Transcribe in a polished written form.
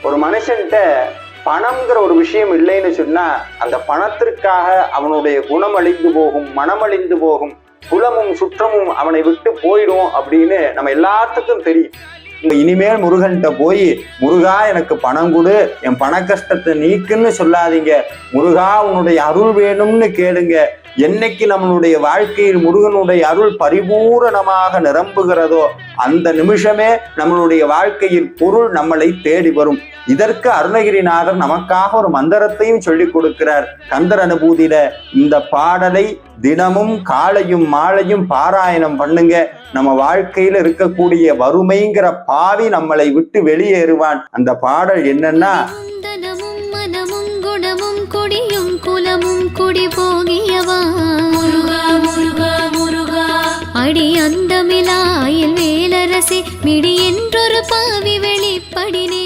ஒரு மனுஷன்கிட்ட பணம்ங்கிற ஒரு விஷயம் இல்லைன்னு சொன்னா அந்த பணத்திற்காக அவனுடைய குணம் அழிந்து போகும், மனம் அழிந்து போகும், குலமும் சுற்றமும் அவனை விட்டு போயிடும் அப்படின்னு நம்ம எல்லாத்துக்கும் தெரியும். இனிமேல் முருகன்கிட்ட போய் முருகா எனக்கு பணம் கொடு, என் பண கஷ்டத்தை நீக்குன்னு சொல்லாதீங்க, முருகா உன்னுடைய அருள் வேணும்னு கேளுங்க. என்னைக்கு நம்மளுடைய வாழ்க்கையில் முருகனுடைய அருள் பரிபூரணமாக நிரம்புகிறதோ அந்த நிமிஷமே நம்மளுடைய வாழ்க்கையில் பொருள் நம்மளை தேடி வரும். இதற்கு அருணகிரிநாதர் நமக்காக ஒரு மந்திரத்தையும் சொல்லி கொடுக்கிறார். கந்தர் அனுபூதியில இந்த பாடலை தினமும் காலையும் மாலையும் பாராயணம் பண்ணுங்க. நம்ம வாழ்க்கையில இருக்கக்கூடிய வறுமைங்கிற பாவி நம்மளை விட்டு வெளியேறுவான். அந்த பாடல் என்னன்னா, குணமும் கொடியும் குலமும் குடி போகியவா முருகா முருகா முருகா அடி அந்தமிலாயில் வேலரசே மிடி என்றொரு பாவி வெளிப்படினே.